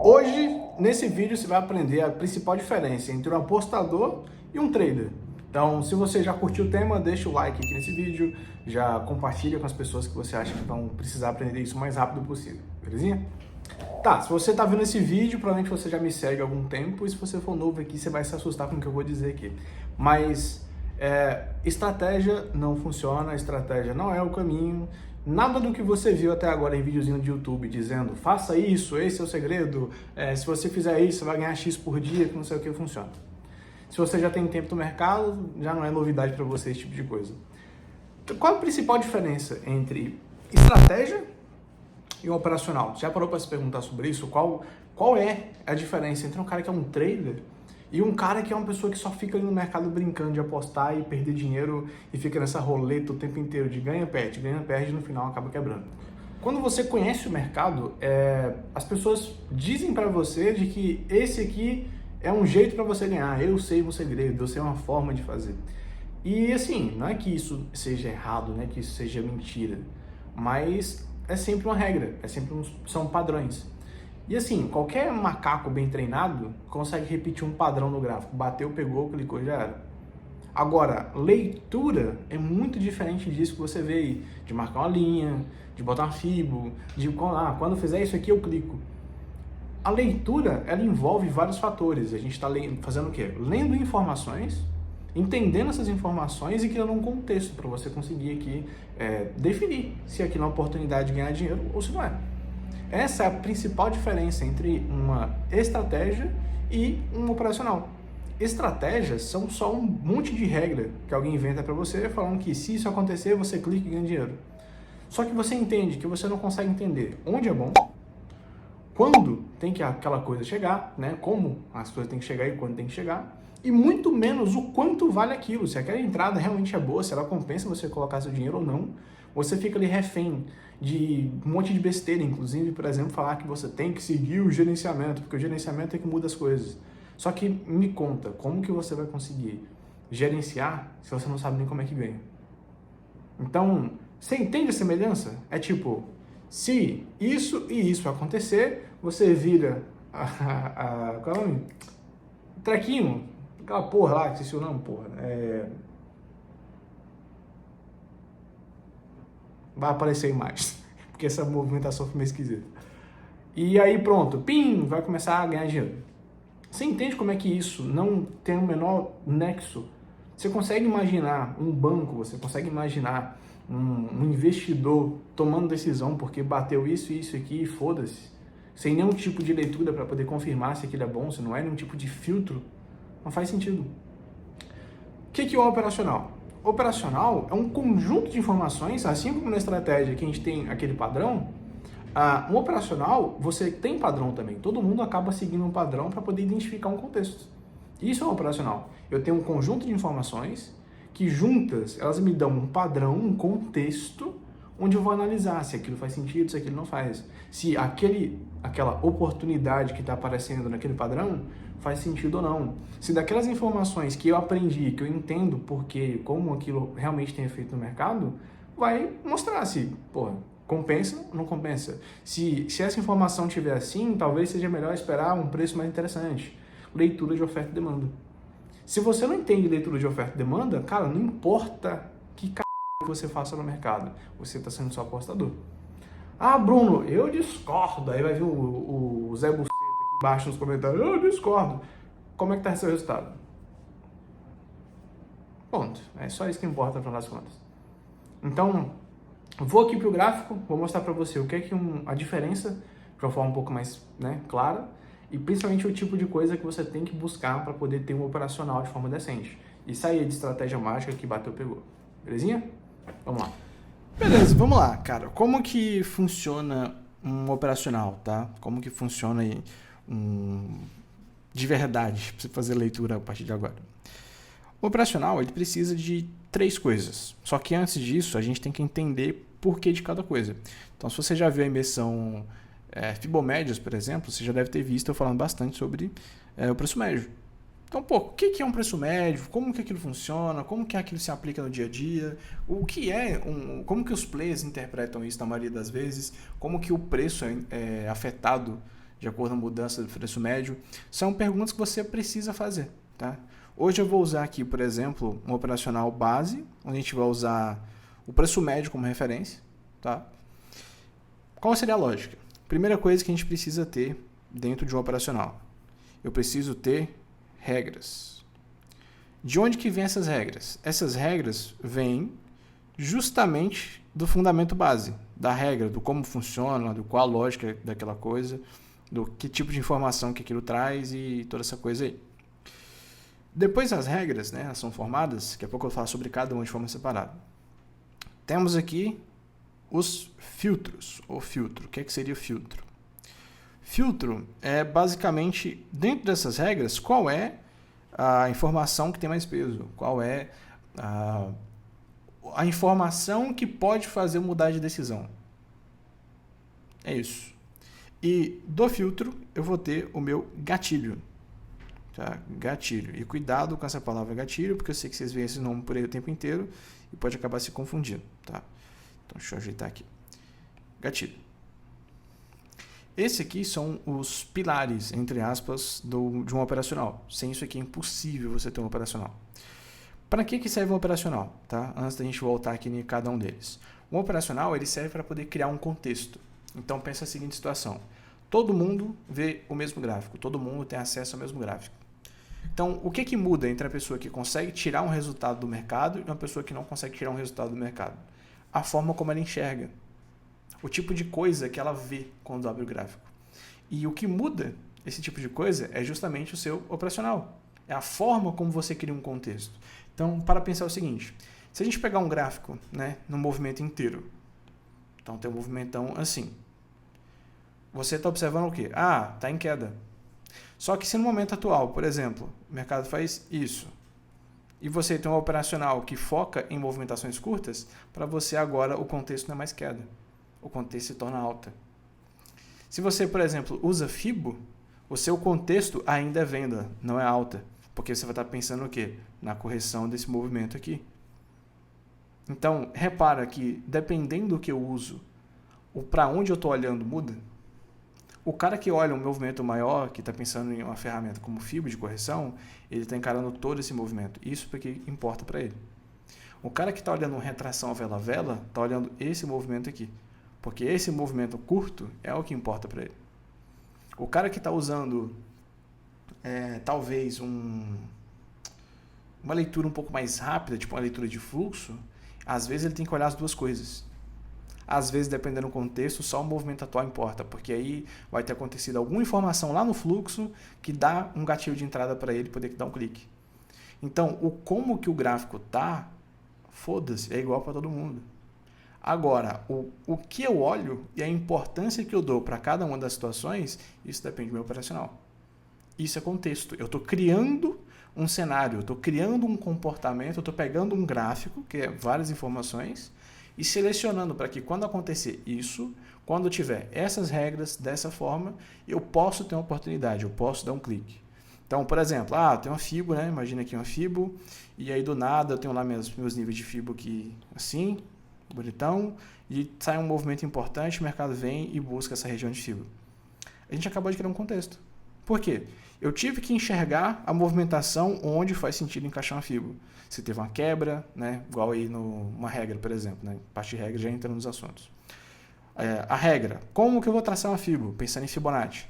Hoje, nesse vídeo, você vai aprender a principal diferença entre um apostador e um trader. Então, se você já curtiu o tema, deixa o like aqui nesse vídeo, já compartilha com as pessoas que você acha que vão precisar aprender isso o mais rápido possível, belezinha? Tá, se você tá vendo esse vídeo, provavelmente você já me segue há algum tempo, e se você for novo aqui, você vai se assustar com o que eu vou dizer aqui. Mas, estratégia não funciona, estratégia não é o caminho. Nada do que você viu até agora em videozinho de YouTube dizendo faça isso, esse é o segredo, se você fizer isso, você vai ganhar X por dia, que não sei o que funciona. Se você já tem tempo no mercado, já não é novidade para você esse tipo de coisa. Qual a principal diferença entre estratégia e um operacional? Já parou para se perguntar sobre isso? Qual é a diferença entre um cara que é um trader e um cara que é uma pessoa que só fica ali no mercado brincando de apostar e perder dinheiro e fica nessa roleta o tempo inteiro de ganha, perde e no final acaba quebrando? Quando você conhece o mercado, as pessoas dizem para você de que esse aqui é um jeito para você ganhar, eu sei um segredo, eu sei uma forma de fazer. E assim, não é que isso seja errado, não é que isso seja mentira, mas é sempre uma regra, são padrões. E assim, qualquer macaco bem treinado consegue repetir um padrão no gráfico. Bateu, pegou, clicou, já era. Agora, leitura é muito diferente disso que você vê aí. De marcar uma linha, de botar uma fibo, de quando fizer isso aqui eu clico. A leitura, ela envolve vários fatores. A gente está fazendo o quê? Lendo informações, entendendo essas informações e criando um contexto para você conseguir aqui definir se aquilo é uma oportunidade de ganhar dinheiro ou se não é. Essa é a principal diferença entre uma estratégia e um operacional. Estratégias são só um monte de regra que alguém inventa para você, falando que se isso acontecer, você clica e ganha dinheiro. Só que você entende que você não consegue entender onde é bom, quando tem que aquela coisa chegar, né? Como as coisas têm que chegar e quando tem que chegar, e muito menos o quanto vale aquilo, se aquela entrada realmente é boa, se ela compensa você colocar seu dinheiro ou não. Você fica ali refém de um monte de besteira, inclusive, por exemplo, falar que você tem que seguir o gerenciamento, porque o gerenciamento é que muda as coisas. Só que me conta, como que você vai conseguir gerenciar se você não sabe nem como é que ganha? Então, você entende a semelhança? É tipo, se isso e isso acontecer, você vira qual é o nome? Trequinho, aquela porra lá, que esqueci o nome, porra. Vai aparecer imagens, porque essa movimentação foi meio esquisita. E aí pronto, pim, vai começar a ganhar dinheiro. Você entende como é que isso não tem o menor nexo? Você consegue imaginar um banco, você consegue imaginar um investidor tomando decisão porque bateu isso e isso aqui e foda-se, sem nenhum tipo de leitura para poder confirmar se aquilo é bom, se não é nenhum tipo de filtro? Não faz sentido. O que é o operacional? Operacional é um conjunto de informações, assim como na estratégia que a gente tem aquele padrão, um operacional, você tem padrão também. Todo mundo acaba seguindo um padrão para poder identificar um contexto. Isso é um operacional. Eu tenho um conjunto de informações que juntas, elas me dão um padrão, um contexto, onde eu vou analisar se aquilo faz sentido, se aquilo não faz. Se aquela oportunidade que está aparecendo naquele padrão faz sentido ou não. Se daquelas informações que eu aprendi, que eu entendo porque, como aquilo realmente tem efeito no mercado, vai mostrar se, compensa ou não compensa. Se essa informação estiver assim, talvez seja melhor esperar um preço mais interessante. Leitura de oferta e demanda. Se você não entende leitura de oferta e demanda, cara, não importa que você faça no mercado, você está sendo só apostador. Ah, Bruno, eu discordo. Aí vai vir o Zé Buceta aqui embaixo nos comentários. Eu discordo. Como é que tá seu resultado? Ponto. É só isso que importa para nós contas. Então, vou aqui para o gráfico, vou mostrar para você o que é a diferença, de uma forma um pouco mais clara, e principalmente o tipo de coisa que você tem que buscar para poder ter um operacional de forma decente. E sair de estratégia mágica que bateu, pegou. Belezinha? Vamos lá. Beleza, vamos lá, cara. Como que funciona um operacional, tá? Como que funciona de verdade, para você fazer leitura a partir de agora? O operacional, ele precisa de 3 coisas. Só que antes disso, a gente tem que entender por que de cada coisa. Então, se você já viu a imersão Fibomédios, por exemplo, você já deve ter visto eu falando bastante sobre o preço médio. Então, o que é um preço médio? Como que aquilo funciona? Como que aquilo se aplica no dia a dia? Como que os players interpretam isso na maioria das vezes? Como que o preço é afetado de acordo com a mudança do preço médio. São perguntas que você precisa fazer, tá? Hoje eu vou usar aqui, por exemplo, um operacional base, onde a gente vai usar o preço médio como referência, tá? Qual seria a lógica? Primeira coisa que a gente precisa ter dentro de um operacional. Eu preciso ter regras. De onde que vêm essas regras? Essas regras vêm justamente do fundamento base, da regra, do como funciona, do qual a lógica daquela coisa, do que tipo de informação que aquilo traz e toda essa coisa aí. Depois as regras, né, são formadas, daqui a pouco eu falo sobre cada uma de forma separada. Temos aqui os filtros, ou filtro. O que seria o filtro? Filtro é basicamente, dentro dessas regras, qual é a informação que tem mais peso, qual é a informação que pode fazer mudar de decisão. É isso. E do filtro eu vou ter o meu gatilho. Tá? Gatilho. E cuidado com essa palavra gatilho, porque eu sei que vocês veem esse nome por aí o tempo inteiro e pode acabar se confundindo. Tá? Então deixa eu ajeitar aqui. Gatilho. Esse aqui são os pilares, entre aspas, de um operacional. Sem isso aqui é impossível você ter um operacional. Para que serve um operacional? Tá? Antes da gente voltar aqui em cada um deles. Um operacional ele serve para poder criar um contexto. Então pensa a seguinte situação. Todo mundo vê o mesmo gráfico, todo mundo tem acesso ao mesmo gráfico. Então o que muda entre a pessoa que consegue tirar um resultado do mercado e uma pessoa que não consegue tirar um resultado do mercado? A forma como ela enxerga. O tipo de coisa que ela vê quando abre o gráfico. E o que muda esse tipo de coisa é justamente o seu operacional. É a forma como você cria um contexto. Então, para pensar o seguinte, se a gente pegar um gráfico, né, no movimento inteiro, então tem um movimentão assim, você está observando o quê? Ah, está em queda. Só que se no momento atual, por exemplo, o mercado faz isso, e você tem um operacional que foca em movimentações curtas, para você agora o contexto não é mais queda. O contexto se torna alta. Se você, por exemplo, usa FIBO, o seu contexto ainda é venda, não é alta. Porque você vai estar pensando o quê? Na correção desse movimento aqui. Então, repara que dependendo do que eu uso, o para onde eu estou olhando muda. O cara que olha um movimento maior, que está pensando em uma ferramenta como FIBO de correção, ele está encarando todo esse movimento. Isso porque importa para ele. O cara que está olhando uma retração vela a vela, está olhando esse movimento aqui. Porque esse movimento curto é o que importa para ele. O cara que está usando, talvez, uma leitura um pouco mais rápida, tipo uma leitura de fluxo, às vezes ele tem que olhar as duas coisas. Às vezes, dependendo do contexto, só o movimento atual importa, porque aí vai ter acontecido alguma informação lá no fluxo que dá um gatilho de entrada para ele poder dar um clique. Então, o como que o gráfico tá, foda-se, é igual para todo mundo. Agora, o que eu olho e a importância que eu dou para cada uma das situações, isso depende do meu operacional. Isso é contexto. Eu estou criando um cenário, eu estou criando um comportamento, eu estou pegando um gráfico, que é várias informações, e selecionando para que quando acontecer isso, quando eu tiver essas regras dessa forma, eu posso ter uma oportunidade, eu posso dar um clique. Então, por exemplo, tem uma FIBO, né? Imagina aqui uma FIBO, e aí do nada eu tenho lá meus níveis de FIBO aqui assim, bonitão, e sai um movimento importante, o mercado vem e busca essa região de FIBO. A gente acabou de criar um contexto. Por quê? Eu tive que enxergar a movimentação onde faz sentido encaixar uma FIBO. Se teve uma quebra, né? Igual aí numa regra, por exemplo, né? Parte de regra já entra nos assuntos. A regra, como que eu vou traçar uma FIBO? Pensando em Fibonacci.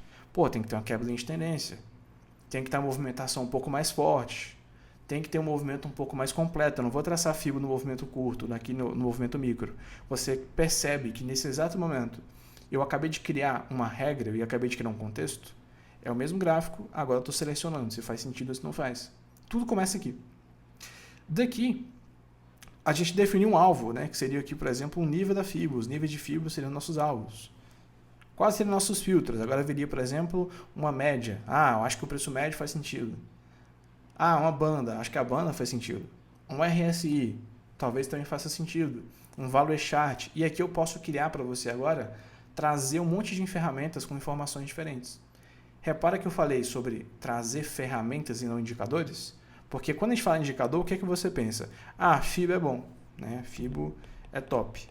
Tem que ter uma quebra de tendência, tem que ter uma movimentação um pouco mais forte, tem que ter um movimento um pouco mais completo. Eu não vou traçar FIBO no movimento curto, aqui no movimento micro. Você percebe que nesse exato momento eu acabei de criar uma regra e acabei de criar um contexto. É o mesmo gráfico, agora eu estou selecionando se faz sentido ou se não faz. Tudo começa aqui. Daqui, a gente definiu um alvo, né, que seria aqui, por exemplo, um nível da FIBO. Os níveis de FIBO seriam nossos alvos. Quais seriam nossos filtros? Agora viria, por exemplo, uma média. Eu acho que o preço médio faz sentido. Uma banda. Acho que a banda faz sentido. Um RSI. Talvez também faça sentido. Um value chart. E aqui eu posso criar para você agora, trazer um monte de ferramentas com informações diferentes. Repara que eu falei sobre trazer ferramentas e não indicadores, porque quando a gente fala em indicador, o que é que você pensa? FIBO é bom, né? FIBO é top.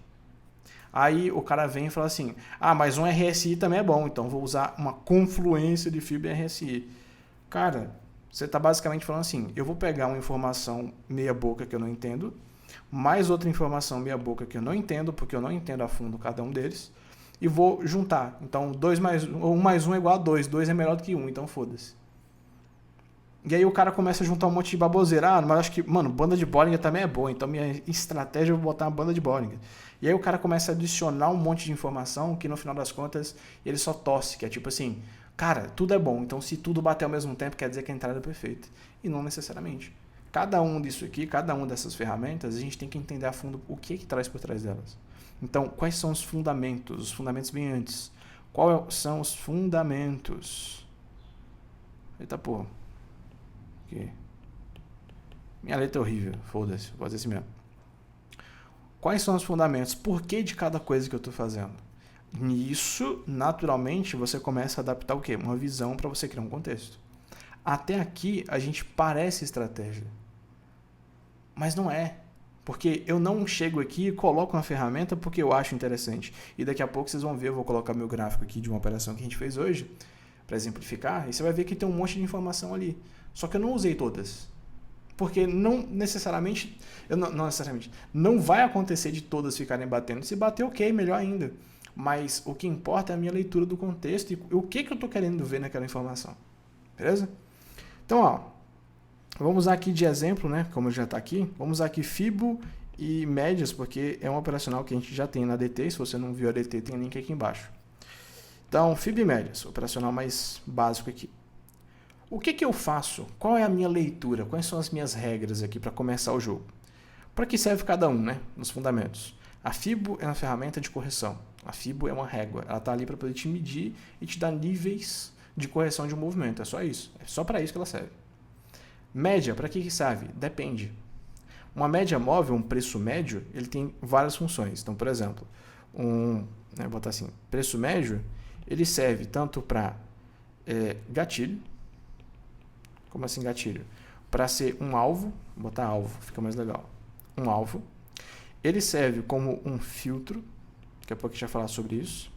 Aí o cara vem e fala assim, ah, mas um RSI também é bom, então vou usar uma confluência de fibra e RSI. Cara, você está basicamente falando assim, eu vou pegar uma informação meia boca que eu não entendo, mais outra informação meia boca que eu não entendo, porque eu não entendo a fundo cada um deles, e vou juntar. Então, 1 mais 1 é igual a 2, 2 é melhor do que 1, então foda-se. E aí o cara começa a juntar um monte de baboseira. Ah, mas acho que, mano, banda de Bollinger também é boa, então minha estratégia é botar uma banda de Bollinger. E aí o cara começa a adicionar um monte de informação que no final das contas ele só torce, que é tipo assim, cara, tudo é bom, então se tudo bater ao mesmo tempo quer dizer que a entrada é perfeita. E não necessariamente. Cada um disso aqui, cada uma dessas ferramentas, a gente tem que entender a fundo o que traz por trás delas. Então, quais são os fundamentos? Os fundamentos bem antes. Quais são os fundamentos? Eita porra. Aqui. Minha letra é horrível, foda-se, vou fazer assim mesmo. Quais são os fundamentos? Por que de cada coisa que eu estou fazendo? Nisso, naturalmente, você começa a adaptar o quê? Uma visão para você criar um contexto. Até aqui, a gente parece estratégia. Mas não é. Porque eu não chego aqui e coloco uma ferramenta porque eu acho interessante. E daqui a pouco vocês vão ver, eu vou colocar meu gráfico aqui de uma operação que a gente fez hoje, para exemplificar, e você vai ver que tem um monte de informação ali. Só que eu não usei todas. Porque não necessariamente, não vai acontecer de todas ficarem batendo. Se bater, ok, melhor ainda. Mas o que importa é a minha leitura do contexto e o que eu estou querendo ver naquela informação. Beleza? Então, ó, vamos usar aqui de exemplo, né? Como já está aqui, vamos usar aqui Fibo e médias, porque é um operacional que a gente já tem na DT. Se você não viu a DT, tem link aqui embaixo. Então, Fibo e médias, operacional mais básico aqui. O que eu faço? Qual é a minha leitura? Quais são as minhas regras aqui para começar o jogo? Para que serve cada um, né? Nos fundamentos. A Fibo é uma ferramenta de correção. A Fibo é uma régua. Ela está ali para poder te medir e te dar níveis de correção de um movimento. É só isso. É só para isso que ela serve. Média, para que serve? Depende. Uma média móvel, um preço médio, ele tem várias funções. Então, por exemplo, vou botar assim, preço médio, ele serve tanto para gatilho. Como assim gatilho? Para ser um alvo, vou botar alvo, fica mais legal. Um alvo. Ele serve como um filtro, daqui a pouco a gente vai falar sobre isso.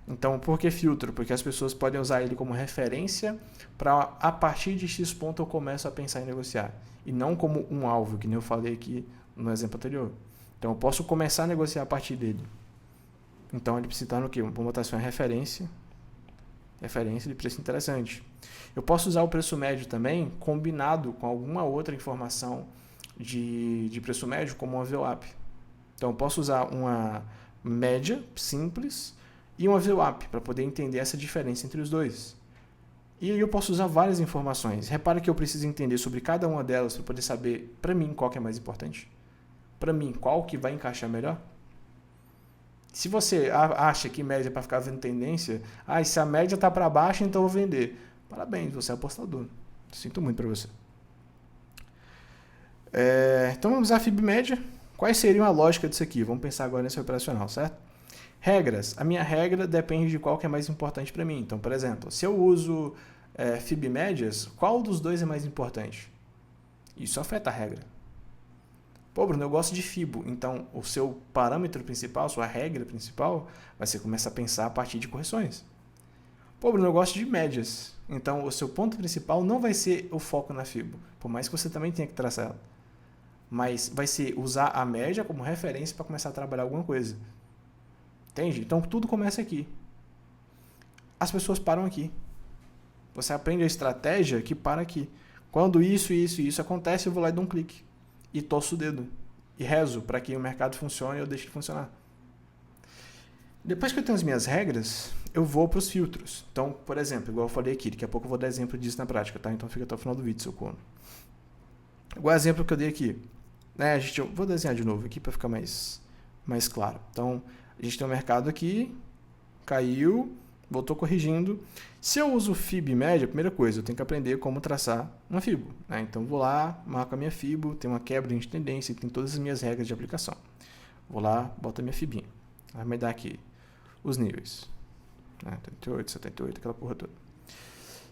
Então, por que filtro? Porque as pessoas podem usar ele como referência para, a partir de X ponto, eu começo a pensar em negociar. E não como um alvo, que nem eu falei aqui no exemplo anterior. Então, eu posso começar a negociar a partir dele. Então, ele precisa estar no quê? Vamos botar assim, uma referência de preço interessante. Eu posso usar o preço médio também combinado com alguma outra informação de preço médio, como uma VWAP. Então, eu posso usar uma média simples e uma VWAP para poder entender essa diferença entre os dois. E aí eu posso usar várias informações. Repara que eu preciso entender sobre cada uma delas para poder saber, para mim, qual que é mais importante. Para mim, qual que vai encaixar melhor. Se você acha que média é para ficar vendo tendência, se a média está para baixo, então eu vou vender. Parabéns, você é apostador. Sinto muito para você. Então vamos usar a FIB média. Quais seriam a lógica disso aqui? Vamos pensar agora nesse operacional, certo? Regras. A minha regra depende de qual que é mais importante para mim. Então, por exemplo, se eu uso FIB médias, qual dos dois é mais importante? Isso afeta a regra. Pô, Bruno, eu gosto de FIBO. Então, o seu parâmetro principal, sua regra principal, vai ser começar a pensar a partir de correções. Pô, Bruno, eu gosto de médias. Então, o seu ponto principal não vai ser o foco na FIBO, por mais que você também tenha que traçar ela. Mas vai ser usar a média como referência para começar a trabalhar alguma coisa. Entende? Então, tudo começa aqui. As pessoas param aqui. Você aprende a estratégia que para aqui. Quando isso acontece, eu vou lá e dou um clique. E torço o dedo. E rezo para que o mercado funcione e eu deixe de funcionar. Depois que eu tenho as minhas regras, eu vou para os filtros. Então, por exemplo, igual eu falei aqui, daqui a pouco eu vou dar exemplo disso na prática, tá? Então fica até o final do vídeo, seu corno. Igual exemplo que eu dei aqui. Vou desenhar de novo aqui para ficar mais claro. Então, a gente tem um mercado aqui, caiu, voltou corrigindo. Se eu uso FIB média, a primeira coisa, eu tenho que aprender como traçar uma FIBO. Né? Então, vou lá, marco a minha FIBO, tem uma quebra de tendência, tem todas as minhas regras de aplicação. Vou lá, boto a minha FIBinha. Vai me dar aqui os níveis. 38, 78, aquela porra toda.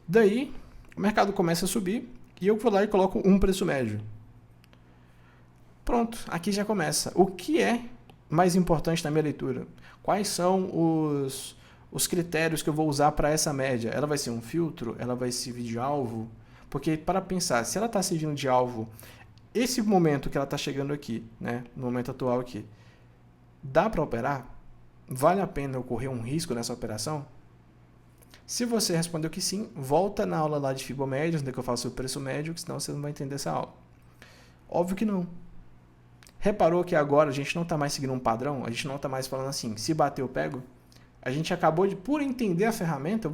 Daí, o mercado começa a subir e eu vou lá e coloco um preço médio. Pronto, aqui já começa. O que é mais importante na minha leitura? Quais são os critérios que eu vou usar para essa média? Ela vai ser um filtro? Ela vai servir de alvo? Porque, para pensar, se ela está servindo de alvo, esse momento que ela está chegando aqui, né, no momento atual aqui, dá para operar? Vale a pena ocorrer um risco nessa operação? Se você respondeu que sim, volta na aula lá de Fibonacci, onde eu faço o preço médio, senão você não vai entender essa aula. Óbvio que não. Reparou que agora a gente não está mais seguindo um padrão? A gente não está mais falando assim, se bater eu pego? A gente acabou de, por entender a ferramenta,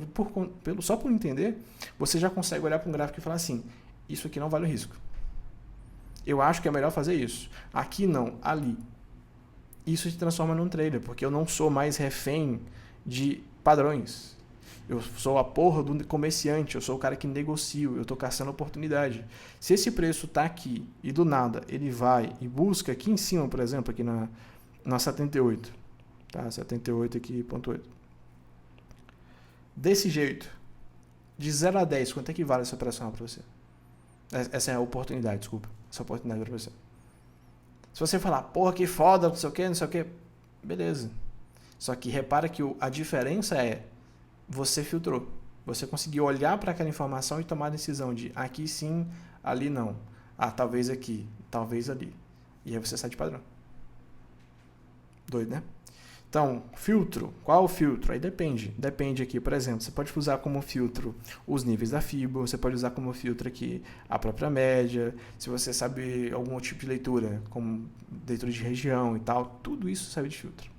só por entender, você já consegue olhar para um gráfico e falar assim, isso aqui não vale o risco. Eu acho que é melhor fazer isso. Aqui não, ali. Isso se transforma num trader, porque eu não sou mais refém de padrões. Eu sou a porra do comerciante, eu sou o cara que negocio, eu estou caçando oportunidade. Se esse preço está aqui e do nada ele vai e busca aqui em cima, por exemplo, aqui na 78, tá? 78 aqui, ponto 8. Desse jeito, de 0 a 10, quanto é que vale essa operação para você? Essa é a oportunidade, desculpa. Essa oportunidade para você. Se você falar, porra, que foda, não sei o que, beleza. Só que repara que a diferença é, você filtrou. Você conseguiu olhar para aquela informação e tomar a decisão de aqui sim, ali não. Ah, talvez aqui, talvez ali. E aí você sai de padrão. Doido, né? Então, filtro. Qual o filtro? Aí depende. Depende aqui, por exemplo, você pode usar como filtro os níveis da FIBO, você pode usar como filtro aqui a própria média, se você sabe algum tipo de leitura, como leitura de região e tal, tudo isso serve de filtro.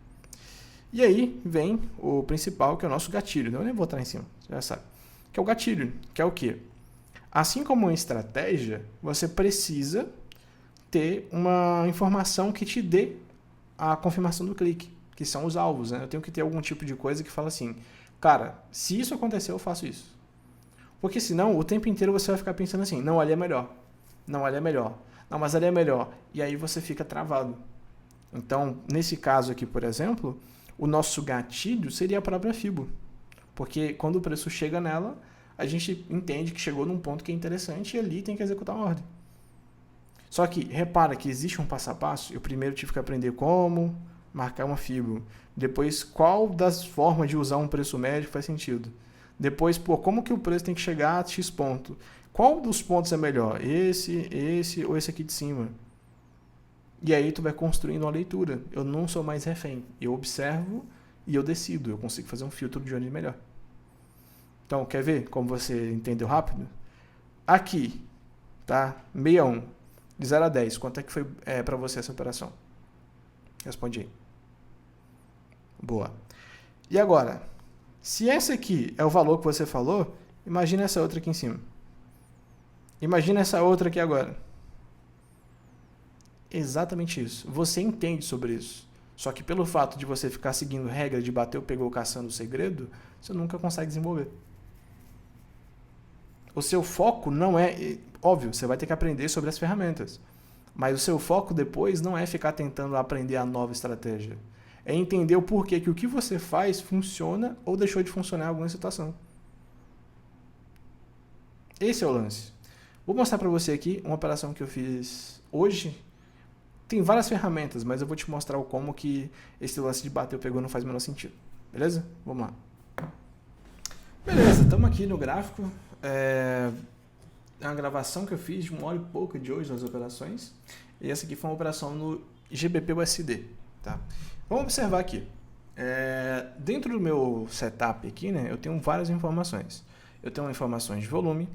E aí vem o principal, que é o nosso gatilho. Eu nem vou botar em cima, você já sabe. Que é o gatilho, que é o quê? Assim como uma estratégia, você precisa ter uma informação que te dê a confirmação do clique, que são os alvos, né? Eu tenho que ter algum tipo de coisa que fala assim, cara, se isso acontecer, eu faço isso. Porque senão, o tempo inteiro você vai ficar pensando assim, não, ali é melhor. Não, ali é melhor. Não, mas ali é melhor. E aí você fica travado. Então, nesse caso aqui, por exemplo, o nosso gatilho seria a própria FIBO. Porque quando o preço chega nela, a gente entende que chegou num ponto que é interessante e ali tem que executar uma ordem. Só que, repara que existe um passo a passo. Eu primeiro tive que aprender como marcar uma FIBO. Depois, qual das formas de usar um preço médio faz sentido. Depois, como que o preço tem que chegar a X ponto? Qual dos pontos é melhor? Esse ou esse aqui de cima? E aí tu vai construindo uma leitura. Eu não sou mais refém. Eu observo e eu decido. Eu consigo fazer um filtro de onde é melhor. Então, quer ver como você entendeu rápido? Aqui, tá? 61. De 0 a 10. Quanto é que foi para você essa operação? Responde aí. Boa. E agora, se esse aqui é o valor que você falou, imagina essa outra aqui em cima. Imagina essa outra aqui agora. Exatamente isso. Você entende sobre isso. Só que pelo fato de você ficar seguindo regra de bateu, pegou, caçando o segredo, você nunca consegue desenvolver. O seu foco não é... Óbvio, você vai ter que aprender sobre as ferramentas. Mas o seu foco depois não é ficar tentando aprender a nova estratégia. É entender o porquê que o que você faz funciona ou deixou de funcionar em alguma situação. Esse é o lance. Vou mostrar para você aqui uma operação que eu fiz hoje. Tem várias ferramentas, mas eu vou te mostrar como que esse lance de bateu, pegou não faz o menor sentido. Beleza? Vamos lá. Beleza, estamos aqui no gráfico. É uma gravação que eu fiz de 1 hora e pouca de hoje nas operações. E essa aqui foi uma operação no GBP-USD. Tá? Vamos observar aqui. Dentro do meu setup aqui, né, eu tenho várias informações. Eu tenho informações de volume,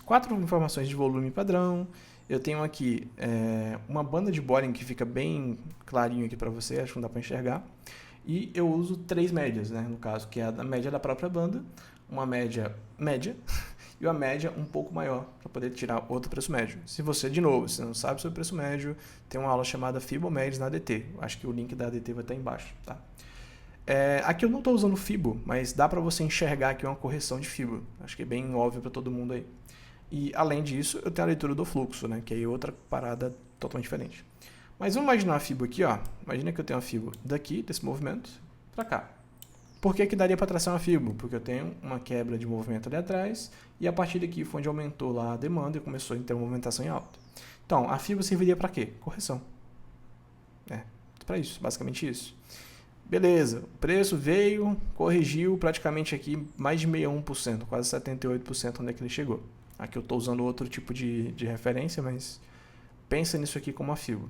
4 informações de volume padrão. Eu tenho aqui uma banda de Bollinger que fica bem clarinho aqui para você, acho que não dá para enxergar. E eu uso 3 médias, né, no caso, que é a média da própria banda, uma média média e uma média um pouco maior, para poder tirar outro preço médio. Se você, de novo, se não sabe sobre preço médio, tem uma aula chamada Fibonacci na ADT. Acho que o link da ADT vai estar embaixo. Tá? Aqui eu não estou usando Fibo, mas dá para você enxergar aqui uma correção de Fibo. Acho que é bem óbvio para todo mundo aí. E, além disso, eu tenho a leitura do fluxo, né, que é outra parada totalmente diferente. Mas vamos imaginar a Fibo aqui. Ó. Imagina que eu tenho a Fibo daqui, desse movimento, para cá. Por que daria para traçar uma FIBO? Porque eu tenho uma quebra de movimento ali atrás e a partir daqui foi onde aumentou lá a demanda e começou a ter uma movimentação em alta. Então, a FIBO serviria para quê? Correção. Para isso, basicamente isso. Beleza, o preço veio, corrigiu praticamente aqui mais de 61%, quase 78% onde é que ele chegou. Aqui eu estou usando outro tipo de referência, mas pensa nisso aqui como a FIBO.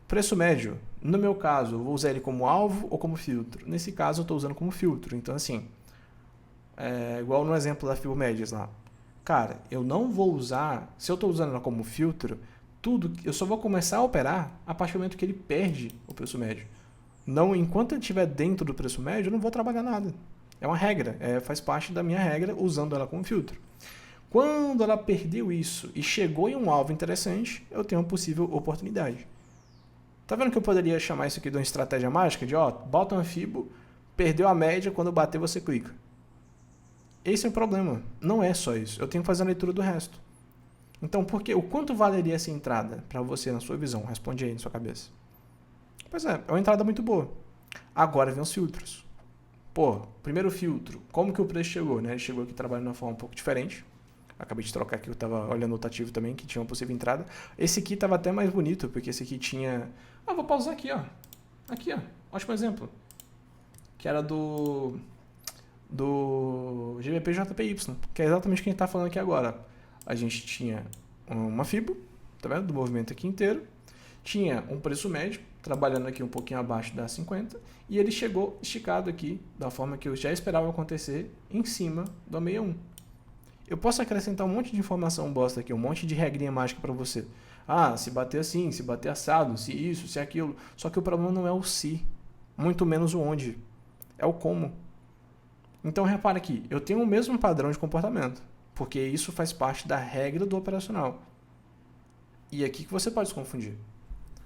Preço médio, no meu caso, eu vou usar ele como alvo ou como filtro? Nesse caso eu estou usando como filtro, então assim, igual no exemplo da FIBO médias lá. Cara, eu não vou usar, se eu estou usando ela como filtro, eu só vou começar a operar a partir do momento que ele perde o preço médio. Não, enquanto ele estiver dentro do preço médio, eu não vou trabalhar nada. É uma regra, faz parte da minha regra usando ela como filtro. Quando ela perdeu isso e chegou em um alvo interessante, eu tenho uma possível oportunidade. Tá vendo que eu poderia chamar isso aqui de uma estratégia mágica? De, bota uma FIBO, perdeu a média, quando bater você clica. Esse é o problema. Não é só isso. Eu tenho que fazer a leitura do resto. Então, o quanto valeria essa entrada para você, na sua visão? Responde aí na sua cabeça. Pois é uma entrada muito boa. Agora vem os filtros. Primeiro filtro, como que o preço chegou? Né? Ele chegou aqui trabalhando de uma forma um pouco diferente. Acabei de trocar aqui, eu estava olhando o ativo também, que tinha uma possível entrada. Esse aqui estava até mais bonito, porque esse aqui tinha... vou pausar aqui, ó. Aqui, ó. Ótimo exemplo. Que era do GBP-JPY, que é exatamente o que a gente está falando aqui agora. A gente tinha uma FIBO, tá vendo? Do movimento aqui inteiro. Tinha um preço médio, trabalhando aqui um pouquinho abaixo da 50, e ele chegou esticado aqui, da forma que eu já esperava acontecer, em cima do 61. Eu posso acrescentar um monte de informação bosta aqui, um monte de regrinha mágica para você. Se bater assim, se bater assado, se isso, se aquilo. Só que o problema não é o se, muito menos o onde, é o como. Então repara aqui, eu tenho o mesmo padrão de comportamento, porque isso faz parte da regra do operacional. E é aqui que você pode se confundir.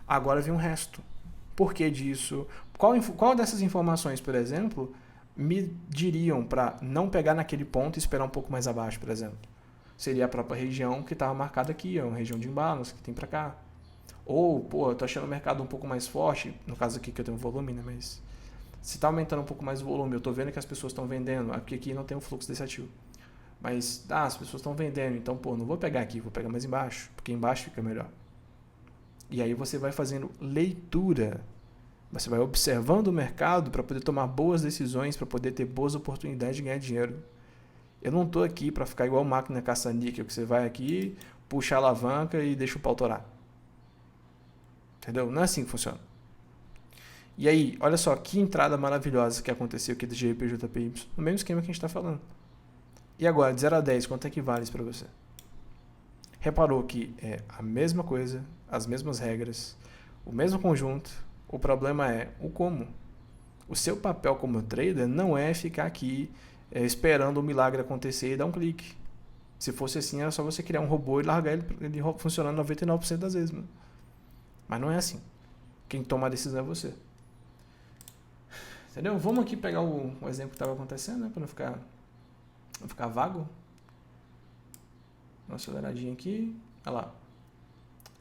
Agora vem o resto. Por que disso? Qual dessas informações, por exemplo, me diriam para não pegar naquele ponto e esperar um pouco mais abaixo, por exemplo? Seria a própria região que estava marcada aqui, uma região de imbalance que tem para cá. Ou, eu tô achando o mercado um pouco mais forte, no caso aqui que eu tenho volume, né? Mas se está aumentando um pouco mais o volume, eu estou vendo que as pessoas estão vendendo, porque aqui não tem um fluxo desse ativo. Mas, as pessoas estão vendendo, então, não vou pegar aqui, vou pegar mais embaixo, porque embaixo fica melhor. E aí você vai fazendo leitura, você vai observando o mercado para poder tomar boas decisões, para poder ter boas oportunidades de ganhar dinheiro. Eu não estou aqui para ficar igual máquina caça-níquel, que você vai aqui, puxa a alavanca e deixa o pau torar. Entendeu? Não é assim que funciona. E aí, olha só, que entrada maravilhosa que aconteceu aqui do GBP-JPY, no mesmo esquema que a gente está falando. E agora, de 0 a 10, quanto é que vale isso para você? Reparou que é a mesma coisa, as mesmas regras, o mesmo conjunto, o problema é o como. O seu papel como trader não é ficar aqui esperando o milagre acontecer e dar um clique. Se fosse assim, era só você criar um robô e largar ele funcionando 99% das vezes. Mano. Mas não é assim. Quem toma a decisão é você. Entendeu? Vamos aqui pegar o exemplo que estava acontecendo, né, para não ficar vago. Uma aceleradinha aqui. Olha lá.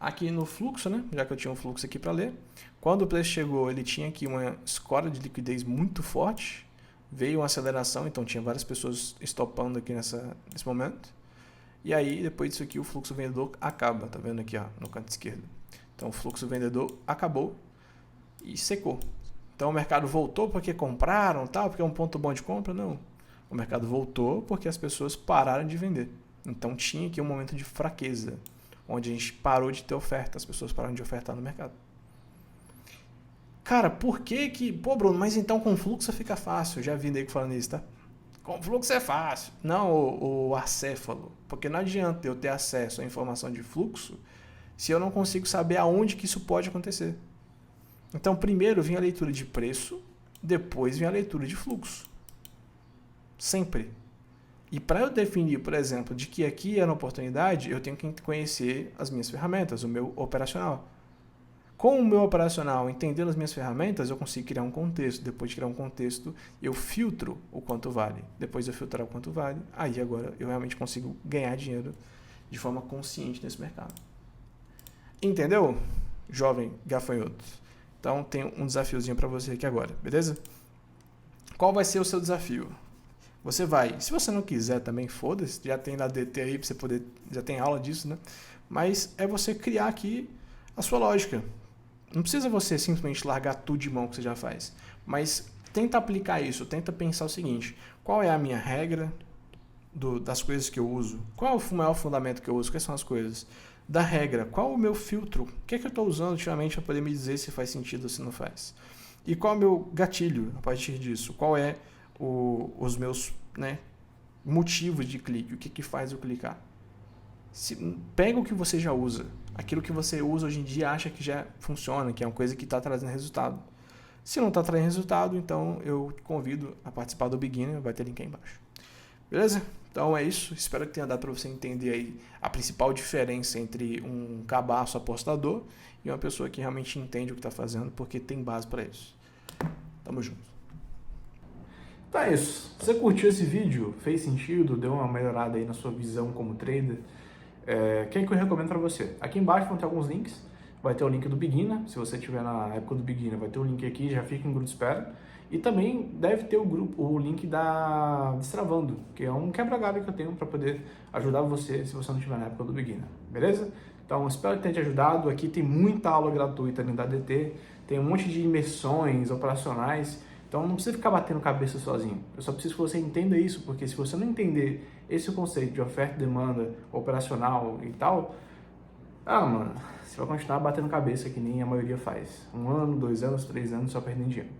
Aqui no fluxo, né? Já que eu tinha um fluxo aqui para ler. Quando o preço chegou, ele tinha aqui uma escora de liquidez muito forte. Veio uma aceleração, então tinha várias pessoas estopando aqui nesse momento. E aí, depois disso aqui, o fluxo vendedor acaba. Tá vendo aqui, no canto esquerdo? Então, o fluxo vendedor acabou e secou. Então, o mercado voltou porque compraram, porque é um ponto bom de compra? Não. O mercado voltou porque as pessoas pararam de vender. Então, tinha aqui um momento de fraqueza, onde a gente parou de ter oferta, as pessoas pararam de ofertar no mercado. Cara, por que... Bruno, mas então com fluxo fica fácil. Já vi nego falando isso, tá? Com fluxo é fácil. Não, o acéfalo. Porque não adianta eu ter acesso à informação de fluxo se eu não consigo saber aonde que isso pode acontecer. Então, primeiro vem a leitura de preço, depois vem a leitura de fluxo. Sempre. E para eu definir, por exemplo, de que aqui era uma oportunidade, eu tenho que conhecer as minhas ferramentas, o meu operacional. Com o meu operacional, entendendo as minhas ferramentas, eu consigo criar um contexto. Depois de criar um contexto, eu filtro o quanto vale. Depois de eu filtrar o quanto vale, aí agora eu realmente consigo ganhar dinheiro de forma consciente nesse mercado. Entendeu, jovem gafanhoto? Então, tem um desafiozinho para você aqui agora, beleza? Qual vai ser o seu desafio? Você vai, se você não quiser também, foda-se, já tem na DT aí para você poder, já tem aula disso, né? Mas é você criar aqui a sua lógica. Não precisa você simplesmente largar tudo de mão que você já faz, mas tenta aplicar isso, tenta pensar o seguinte: qual é a minha regra das coisas que eu uso? Qual é o maior fundamento que eu uso? Quais são as coisas? Da regra, qual o meu filtro? O que é que eu estou usando ultimamente para poder me dizer se faz sentido ou se não faz? E qual é o meu gatilho a partir disso? Qual é os meus, né, motivos de clique? O que faz eu clicar? Pega o que você já usa, aquilo que você usa hoje em dia, acha que já funciona, que é uma coisa que está trazendo resultado. Se não está trazendo resultado, então eu te convido a participar do Beginner, vai ter link aí embaixo. Beleza? Então é isso, espero que tenha dado para você entender aí a principal diferença entre um cabaço apostador e uma pessoa que realmente entende o que está fazendo, porque tem base para isso. Tamo junto. Então é isso. Se você curtiu esse vídeo, fez sentido, deu uma melhorada aí na sua visão como trader, o que eu recomendo para você? Aqui embaixo vão ter alguns links. Vai ter o link do Beginner, se você estiver na época do Beginner, vai ter o link aqui, já fica em grupo de espera. E também deve ter o link da Destravando, que é um quebra-galho que eu tenho para poder ajudar você se você não estiver na época do Beginner, beleza? Então, espero que tenha te ajudado. Aqui tem muita aula gratuita dentro da DT, tem um monte de imersões operacionais, então não precisa ficar batendo cabeça sozinho. Eu só preciso que você entenda isso, porque se você não entender esse conceito de oferta e demanda operacional e tal, mano, você vai continuar batendo cabeça que nem a maioria faz. 1 ano, 2 anos, 3 anos só perdendo dinheiro.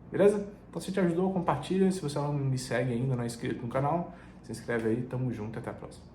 Beleza? Então se te ajudou, compartilha. Se você não me segue ainda, não é inscrito no canal, se inscreve aí. Tamo junto, até a próxima.